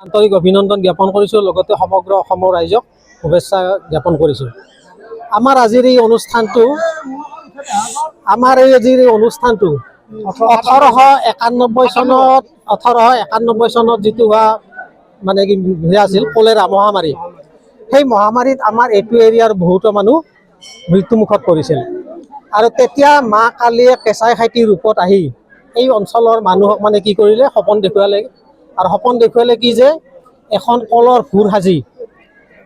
আন্তৰিক অভিনন্দন জ্ঞাপন কৰিছোঁ, লগতে সমগ্ৰ অসমৰ ৰাইজক শুভেচ্ছা জ্ঞাপন কৰিছোঁ। আমাৰ আজিৰ এই অনুষ্ঠানটো 1891 চনত যিটো হোৱা মানে কি আছিল কলেৰা মহামাৰী, সেই মহামাৰীত আমাৰ এইটো এৰিয়াৰ বহুতো মানুহ মৃত্যুমুখত পৰিছিল। আৰু তেতিয়া মা কালীয়ে কেঁচাই খাইটি ৰূপত আহি এই অঞ্চলৰ মানুহক মানে কি কৰিলে, সপোন দেখুৱালে। আৰু সপোন দেখুৱালে কি যে এখন কলৰ ভূৰ সাজি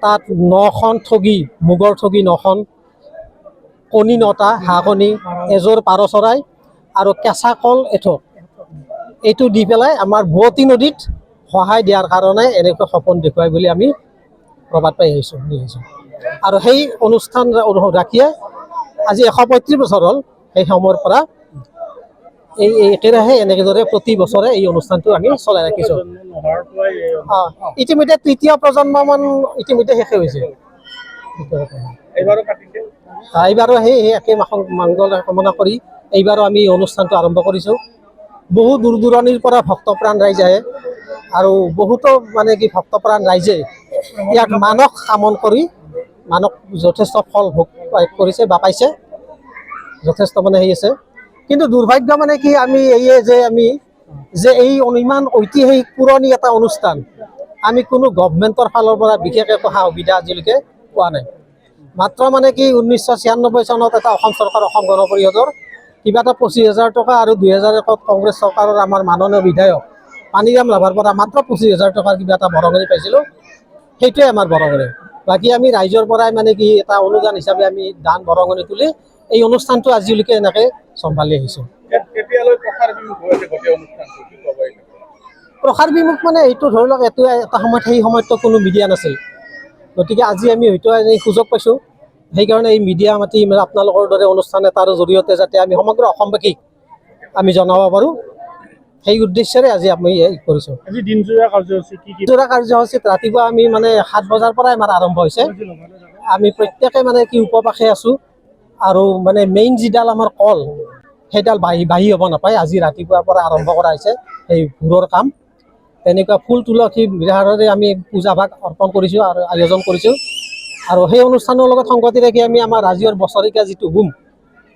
তাত 9খন ঠগী, মুগৰ ঠগী 9খন, কণী 9টা, হাঁহ কণী, এযোৰ পাৰ চৰাই আৰু কেঁচা কল এঠোক, এইটো দি পেলাই আমাৰ বোৱতী নদীত সহায় দিয়াৰ কাৰণে এনেকৈ সপোন দেখুৱাই বুলি আমি প্ৰবাদ পাই আহিছোঁ। আৰু সেই অনুষ্ঠান ৰাখিয়ে আজি 135 বছৰ হ'ল। সেই সময়ৰ পৰা এই একেৰাহে এনেদৰে প্ৰতি বছৰে এই অনুষ্ঠানটো আমি চলাই ৰাখিছোঁ। ইতিমধ্যে তৃতীয় প্ৰজন্মমান ইতিমধ্যে শেষে হৈছে। এইবাৰো সেই একে মংগল কামনা কৰি এইবাৰো আমি অনুষ্ঠানটো আৰম্ভ কৰিছোঁ। বহু দূৰ দূৰণিৰ পৰা ভক্তপ্ৰাণ ৰাইজ আহে আৰু বহুতো মানে কি ভক্তপ্ৰাণ ৰাইজে ইয়াক মানস কামন কৰি মানস যথেষ্ট ফল ভোগ কৰিছে বা পাইছে, যথেষ্ট মানে হেৰি আছে। কিন্তু দুৰ্ভাগ্য মানে কি আমি এই ইমান ঐতিহাসিক পুৰণি এটা অনুষ্ঠান আমি কোনো গভমেণ্টৰ ফালৰ পৰা বিশেষ একো সা সুবিধা আজিলৈকে পোৱা নাই। মাত্ৰ মানে কি 1996 চনত এটা অসম চৰকাৰ, অসম গণ পৰিষদৰ কিবা এটা 25,000 টকা আৰু 2001 কংগ্ৰেছ চৰকাৰৰ আমাৰ মাননীয় বিধায়ক পানীৰাম ৰাভাৰ পৰা মাত্ৰ 25,000 টকাৰ কিবা এটা বৰঙণি পাইছিলোঁ। সেইটোৱে আমাৰ বৰঙণি। বাকী আমি ৰাইজৰ পৰাই মানে কি এটা অনুদান হিচাপে আমি দান বৰঙণি তুলি এই অনুষ্ঠানটো আজিলৈকে এনেকৈ চম্ভালি আহিছোঁ। প্ৰসাৰ বিমুখ মানে এইটো ধৰি লওক, এটা সময়ত সেই সময়ততো কোনো মিডিয়া নাছিল, গতিকে আজি আমি হয়তো এই সুযোগ পাইছোঁ। সেইকাৰণে এই মিডিয়া মাতি আপোনালোকৰ দৰে অনুষ্ঠান এটাৰ জৰিয়তে যাতে আমি সমগ্ৰ অসমবাসীক আমি জনাব পাৰোঁ, সেই উদ্দেশ্যেৰে আজি আমি কৰিছোঁ। দিনজোৰা কাৰ্যসূচীত ৰাতিপুৱা আমি মানে 7 বজাৰ পৰাই আমাৰ আৰম্ভ হৈছে। আমি প্ৰত্যেকে মানে কি উপবাসে আছোঁ। আৰু মানে মেইন যিডাল আমাৰ কল, সেইডাল বাঢ়ি হ'ব নাপায়। আজি ৰাতিপুৱাৰ পৰা আৰম্ভ কৰা হৈছে সেই ভোৰৰ কাম। তেনেকুৱা ফুল তুলসী বিহাৰেৰে আমি পূজা ভাগ অৰ্পণ কৰিছোঁ আৰু আয়োজন কৰিছোঁ। আৰু সেই অনুষ্ঠানৰ লগত সংগতি ৰাখি আমি আমাৰ ৰাজ্যৰ বছৰেকীয়া যিটো হোম,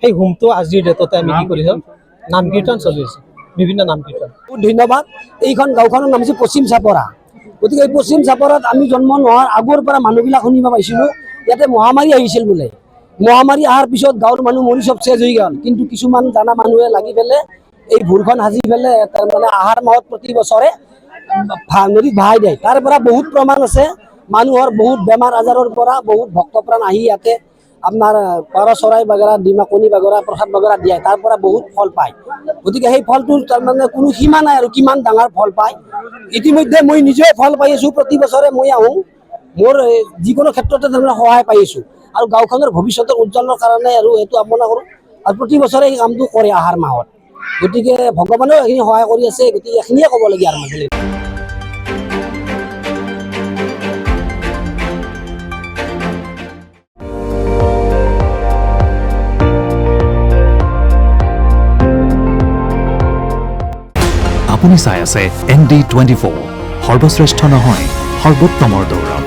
সেই হোমটো আজিৰ ডেটতে আমি কি কৰিছোঁ, নাম কীৰ্তন চলি আছে, বিভিন্ন নাম কীৰ্তন। ধন্যবাদ। এইখন গাঁওখনৰ নাম হৈছে পশ্চিম চাপৰা। গতিকে এই পশ্চিম চাপৰাত আমি জন্ম নোহোৱাৰ আগৰ পৰা মানুহবিলাক শুনিব পাইছিলোঁ ইয়াতে মহামাৰী আহিছিল বোলে। মহামাৰী অহাৰ পিছত গাঁৱৰ মানুহ মৰি চব চেজ হৈ গ'ল। কিন্তু কিছুমান জানা মানুহে লাগি পেলাই এই ভোৰখন সাজি পেলাই মানে আহাৰ মাহত প্ৰতি বছৰে নদীত ভাহাই দিয়ে। তাৰ পৰা বহুত প্ৰমাণ আছে, মানুহৰ বহুত বেমাৰ আজাৰৰ পৰা বহুত ভক্তপ্ৰাণ আহি ইয়াতে আপোনাৰ পাৰ চৰাই বাগৰা, ডিমা কণী বাগৰা, প্ৰসাদ বাগৰা দিয়ে, তাৰ পৰা বহুত ফল পায়। গতিকে সেই ফলটোৰ তাৰমানে কোনো সীমা নাই আৰু কিমান ডাঙৰ ফল পায়। ইতিমধ্যে মই নিজে ফল পাই আছোঁ। প্ৰতি বছৰে মই আহোঁ, মোৰ যিকোনো ক্ষেত্ৰতে তাৰমানে সহায় পাই আছোঁ। আৰু গাঁওখনৰ ভৱিষ্যতৰ উজ্জ্বলৰ কাৰণে আৰু এইটো কামনা কৰোঁ। আৰু প্ৰতি বছৰে এই কামটো কৰে আহাৰ মাহত। গতিকে ভগৱানেও এইখিনি সহায় কৰি আছে। গতিকে এইখিনিয়ে ক'বলগীয়া আৰু মাজুলীত। আপুনি চাই আছে ND24, সৰ্বশ্ৰেষ্ঠ নহয়, সৰ্বোত্তমৰ দৌৰ।